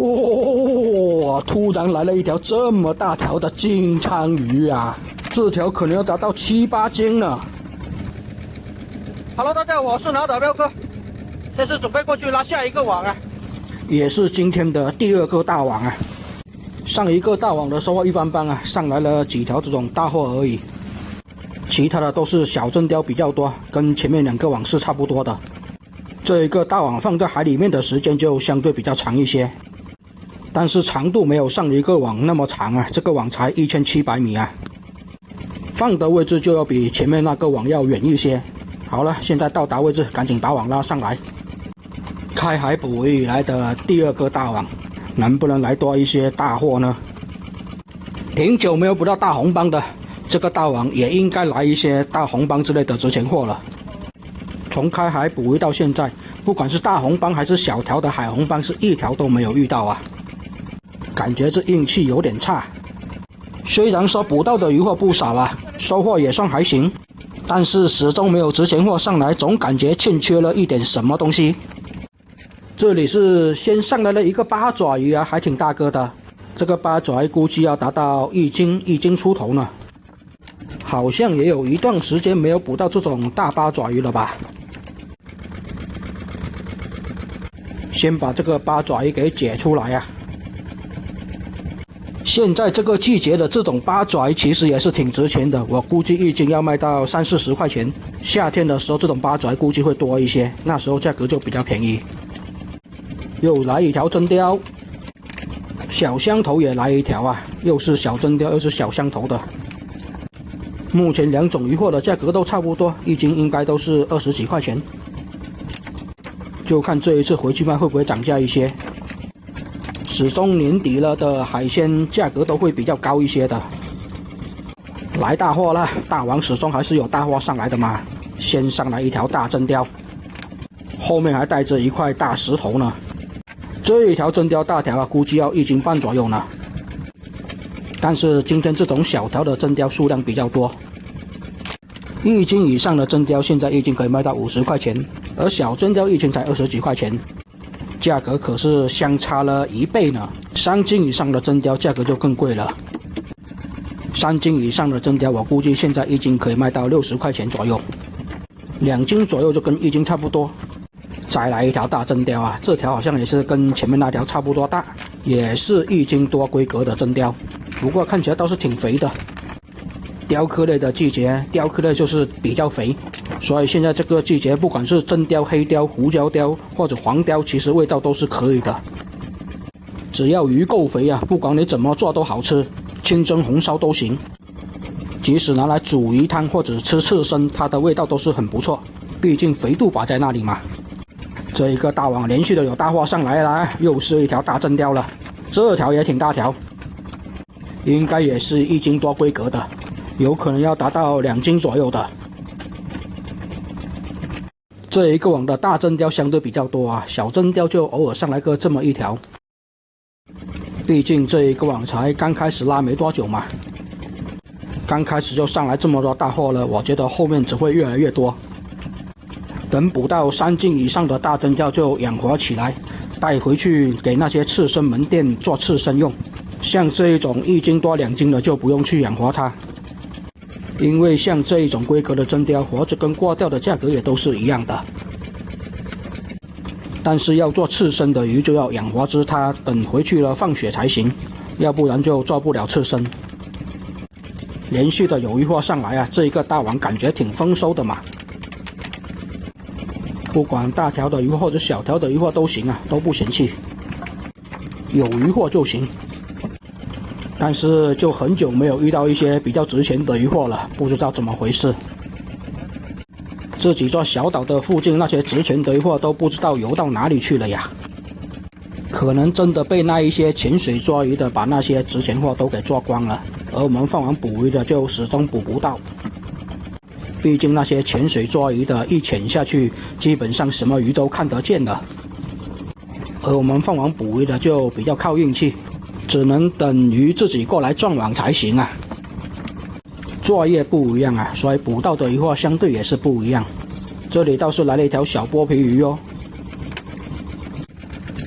哇！突然来了一条这么大条的金枪鱼啊！这条可能要达到7、8斤呢。Hello， 大家好，我是拿岛彪哥，这次准备过去拉下一个网啊，也是今天的第2个大网啊。上一个大网的收获一般般啊，上来了几条这种大货而已，其他的都是小真鲷比较多，跟前面2个网是差不多的。这一个大网放在海里面的时间就相对比较长一些，但是长度没有上一个网那么长啊，这个网才1700米啊，放的位置就要比前面那个网要远一些。好了，现在到达位置，赶紧把网拉上来。开海捕鱼以来的第2个大网，能不能来多一些大货呢？挺久没有捕到大红帮的，这个大网也应该来一些大红帮之类的值钱货了。从开海捕鱼到现在，不管是大红帮还是小条的海红帮，是一条都没有遇到啊，感觉这运气有点差。虽然说捕到的鱼货不少啊，收获也算还行，但是始终没有值钱货上来，总感觉欠缺了一点什么东西。这里是先上来了一个八爪鱼啊，还挺大个的，这个八爪鱼估计要达到1斤出头呢。好像也有一段时间没有捕到这种大八爪鱼了吧。先把这个八爪鱼给解出来啊。现在这个季节的这种八爪鱼其实也是挺值钱的，我估计1斤要卖到30、40块钱。夏天的时候这种八爪鱼估计会多一些，那时候价格就比较便宜。又来一条真鲷，小香头也来一条啊，又是小真鲷又是小香头的。目前2种鱼货的价格都差不多，1斤应该都是20几块钱。就看这一次回去卖会不会涨价一些。始终年底了的海鲜价格都会比较高一些的。来大货了，大王始终还是有大货上来的嘛。先上来一条大真鲷，后面还带着一块大石头呢。这一条真鲷大条啊，估计要1斤半左右呢。但是今天这种小条的真鲷数量比较多，1斤以上的真鲷现在1斤可以卖到50块钱，而小真鲷1斤才20几块钱，价格可是相差了1倍呢。3斤以上的真鲷价格就更贵了，3斤以上的真鲷我估计现在1斤可以卖到60块钱左右，2斤左右就跟1斤差不多。再来一条大真鲷啊，这条好像也是跟前面那条差不多大，也是1斤多规格的真鲷，不过看起来倒是挺肥的。鲷科类的季节，鲷科类就是比较肥，所以现在这个季节不管是真鲷、黑鲷、胡椒鲷或者黄鲷，其实味道都是可以的。只要鱼够肥啊，不管你怎么做都好吃，清蒸红烧都行，即使拿来煮鱼汤或者吃刺身，它的味道都是很不错，毕竟肥度摆在那里嘛。这一个大网连续的有大货上来了，又是一条大真鲷了，这条也挺大条，应该也是1斤多规格的，有可能要达到2斤左右的。这一个网的大真鲷相对比较多啊，小真鲷就偶尔上来个这么一条，毕竟这一个网才刚开始拉没多久嘛，刚开始就上来这么多大货了，我觉得后面只会越来越多。等捕到3斤以上的大真鲷就养活起来，带回去给那些刺身门店做刺身用。像这一种1斤多2斤的就不用去养活它，因为像这一种规格的真鲷，活着跟挂钓的价格也都是一样的。但是要做刺身的鱼就要养活着它，等回去了放血才行，要不然就做不了刺身。连续的有鱼货上来啊，这一个大网感觉挺丰收的嘛。不管大条的鱼货或者小条的鱼货都行啊，都不嫌弃，有鱼货就行。但是就很久没有遇到一些比较值钱的鱼货了，不知道怎么回事。这几座小岛的附近那些值钱的鱼货都不知道游到哪里去了呀，可能真的被那一些潜水抓鱼的把那些值钱货都给抓光了，而我们放网捕鱼的就始终捕不到。毕竟那些潜水抓鱼的一潜下去，基本上什么鱼都看得见的，而我们放网捕鱼的就比较靠运气，只能等鱼自己过来撞网才行啊。作业不一样啊，所以捕到的鱼货相对也是不一样。这里倒是来了一条小剥皮鱼哦，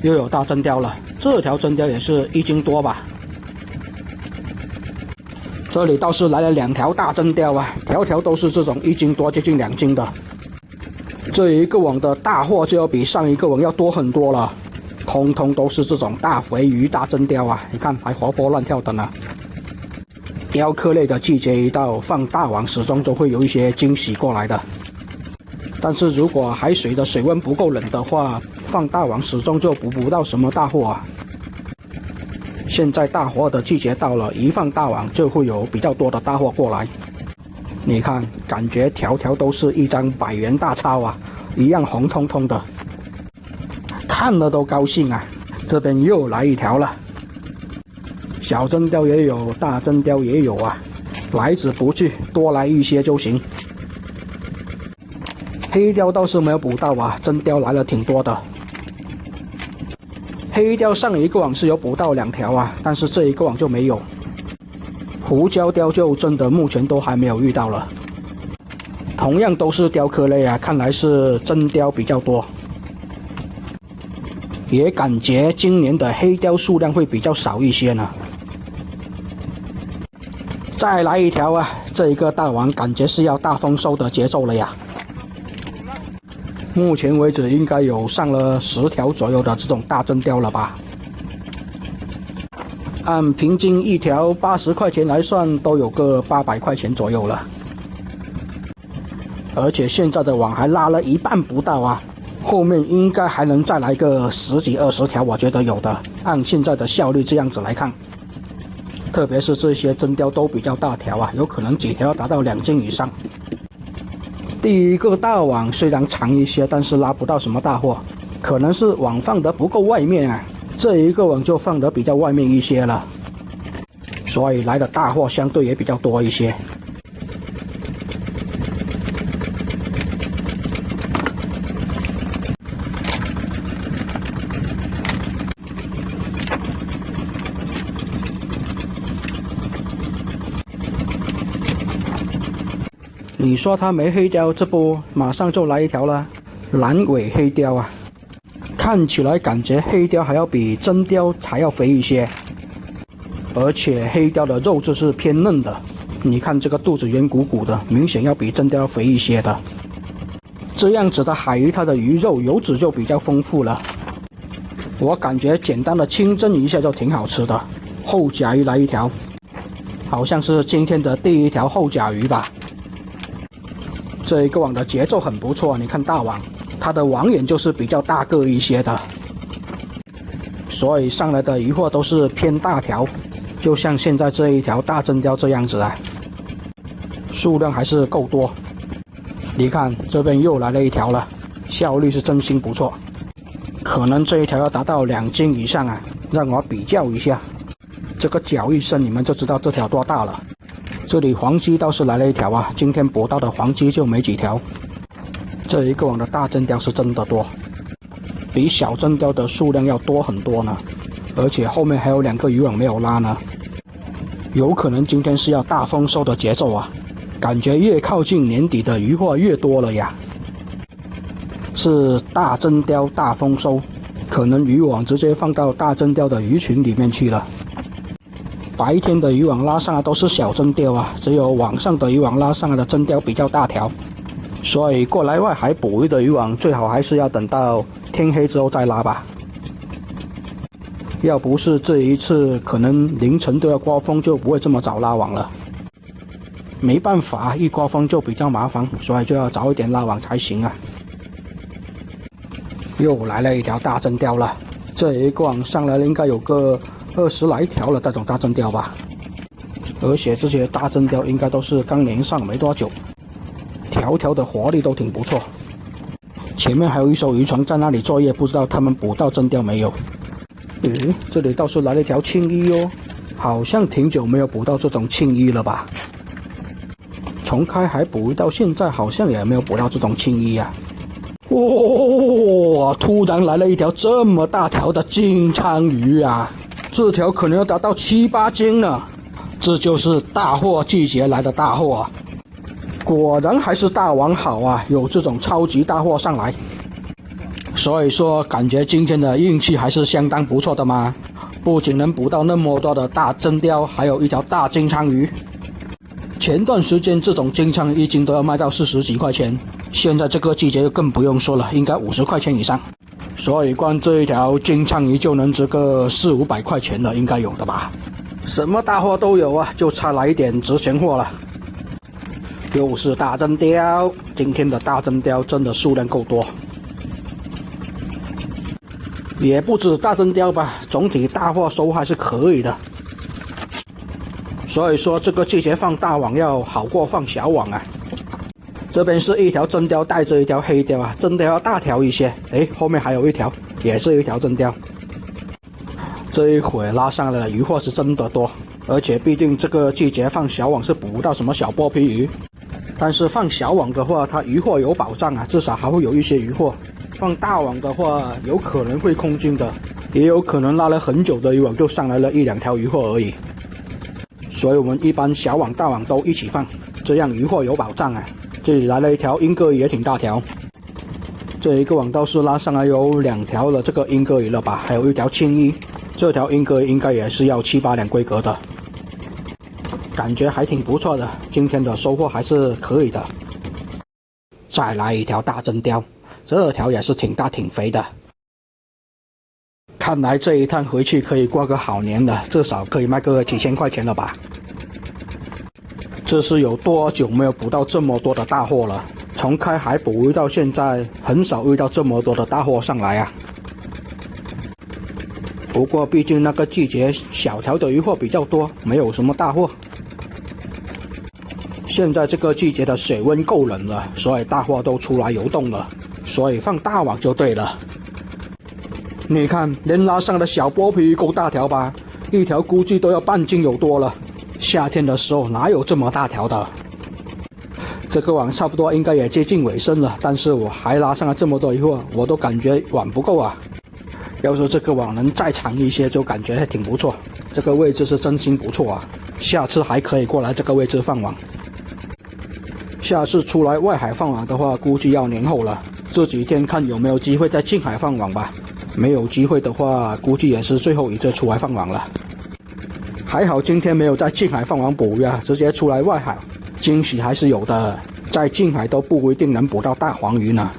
又有大真鲷了，这条真鲷也是1斤多吧。这里倒是来了2条大真鲷啊，条条都是这种1斤多，接近2斤的。这一个网的大货就要比上一个网要多很多了，通通都是这种大肥鱼、大真鲷啊！你看还活泼乱跳的呢。雕刻类的季节一到，放大网始终都会有一些惊喜过来的。但是如果海水的水温不够冷的话，放大网始终就捕不到什么大货啊。现在大货的季节到了，一放大网就会有比较多的大货过来。你看，感觉条条都是一张100元大钞啊，一样红彤彤的，看了都高兴啊。这边又来一条了，小真鲷也有，大真鲷也有啊，来之不拒，多来一些就行。黑鲷倒是没有捕到啊，真鲷来了挺多的。黑鲷上一个网是有捕到2条啊，但是这一个网就没有。胡椒鲷就真的目前都还没有遇到了。同样都是雕刻类啊，看来是真鲷比较多。也感觉今年的黑鲷数量会比较少一些呢。再来一条啊，这一个大网感觉是要大丰收的节奏了呀。目前为止应该有上了10条左右的这种大真鲷了吧。按平均一条80块钱来算，都有个800块钱左右了。而且现在的网还拉了一半不到啊，后面应该还能再来个10几20条，我觉得有的。按现在的效率这样子来看，特别是这些真鲷都比较大条啊，有可能几条达到2斤以上。第一个大网虽然长一些，但是拉不到什么大货，可能是网放得不够外面啊。这一个网就放得比较外面一些了，所以来的大货相对也比较多一些。你说它没黑鲷，这不马上就来一条了，蓝尾黑鲷啊！看起来感觉黑鲷还要比真鲷还要肥一些，而且黑鲷的肉质是偏嫩的，你看这个肚子圆鼓鼓的，明显要比真鲷肥一些的。这样子的海鱼，它的鱼肉油脂就比较丰富了，我感觉简单的清蒸一下就挺好吃的。后甲鱼来一条，好像是今天的第一条后甲鱼吧。这一个网的节奏很不错，你看大网。它的网眼就是比较大个一些的，所以上来的鱼货都是偏大条，就像现在这一条大真鲷这样子啊，数量还是够多。你看这边又来了一条了，效率是真心不错，可能这一条要达到2斤以上啊。让我比较一下，这个脚一伸你们就知道这条多大了。这里黄鲫倒是来了一条啊，今天捕到的黄鲫就没几条。这一个网的大真鲷是真的多，比小真鲷的数量要多很多呢，而且后面还有2个渔网没有拉呢，有可能今天是要大丰收的节奏啊！感觉越靠近年底的鱼货越多了呀，是大真鲷大丰收，可能渔网直接放到大真鲷的鱼群里面去了。白天的渔网拉上来都是小真鲷啊，只有晚上的渔网拉上来的真鲷比较大条。所以过来外海捕鱼的渔网最好还是要等到天黑之后再拉吧，要不是这一次可能凌晨都要刮风，就不会这么早拉网了。没办法，一刮风就比较麻烦，所以就要早一点拉网才行啊。又来了一条大真鲷了，这一个网上来了应该有个20来条了，这种大真鲷吧，而且这些大真鲷应该都是刚连上没多久。条条的活力都挺不错，前面还有一艘渔船在那里作业，不知道他们捕到真鲷没有。这里倒是来了一条青衣哦，好像挺久没有捕到这种青衣了吧。从开海捕鱼到现在好像也没有捕到这种青衣啊。哇，突然来了一条这么大条的金鲳鱼啊，这条可能要达到7、8斤呢，这就是大货季节来的大货啊。果然还是大网好啊，有这种超级大货上来。所以说感觉今天的运气还是相当不错的嘛，不仅能捕到那么多的大真鲷，还有一条大金枪鱼。前段时间这种金枪鱼一斤都要卖到40几块钱，现在这个季节就更不用说了，应该50块钱以上。所以光这一条金枪鱼就能值个400、500块钱的，应该有的吧。什么大货都有啊，就差来一点值钱货了。又是大真鲷，今天的大真鲷真的数量够多。也不止大真鲷吧，总体大货收还是可以的。所以说这个季节放大网要好过放小网啊。这边是一条真鲷带着一条黑鲷啊，真鲷要大条一些。诶，后面还有一条，也是一条真鲷。这一会拉上来的鱼货是真的多，而且毕竟这个季节放小网是捕不到什么小剥皮鱼，但是放小网的话，它鱼货有保障啊，至少还会有一些鱼货。放大网的话，有可能会空军的，也有可能拉了很久的渔网就上来了1、2条鱼货而已。所以我们一般小网大网都一起放，这样鱼货有保障啊。这里来了一条英哥鱼，也挺大条。这一个网倒是拉上来有2条的这个英哥鱼了吧，还有一条青衣。这条英哥鱼应该也是要7、8两规格的，感觉还挺不错的。今天的收获还是可以的。再来一条大真鲷，这条也是挺大挺肥的。看来这一趟回去可以过个好年的，至少可以卖个几千块钱了吧。这是有多久没有捕到这么多的大货了？从开海捕鱼到现在，很少遇到这么多的大货上来啊。不过毕竟那个季节小条的鱼货比较多，没有什么大货。现在这个季节的水温够冷了，所以大货都出来游动了，所以放大网就对了。你看，连拉上的小剥皮鱼够大条吧？一条估计都要半斤有多了。夏天的时候哪有这么大条的？这个网差不多应该也接近尾声了，但是我还拉上了这么多鱼货，我都感觉网不够啊。要是这个网能再长一些，就感觉还挺不错。这个位置是真心不错啊，下次还可以过来这个位置放网。下次出来外海放网的话，估计要年后了。这几天看有没有机会在近海放网吧。没有机会的话，估计也是最后一次出来放网了。还好今天没有在近海放网捕鱼啊，直接出来外海，惊喜还是有的。在近海都不一定能捕到大黄鱼呢。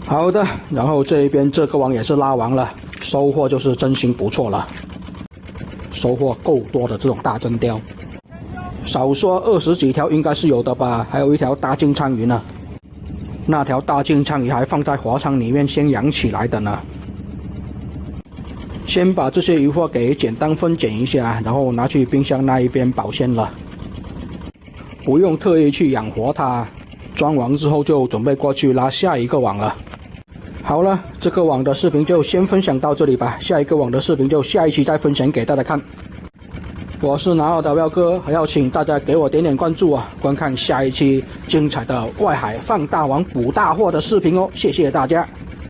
好的，然后这一边这个网也是拉完了，收获就是真心不错了，收获够多的这种大真鲷，少说20几条应该是有的吧，还有一条大金枪鱼呢。那条大金枪鱼还放在活场里面先养起来的呢。先把这些鱼货给简单分拣一下，然后拿去冰箱那一边保鲜了，不用特意去养活它。装完之后就准备过去拉下一个网了。好了，这个网的视频就先分享到这里吧，下一个网的视频就下一期再分享给大家看。我是拿奥导镖哥，还要请大家给我点点关注啊，观看下一期精彩的外海放大网捕大货的视频哦，谢谢大家。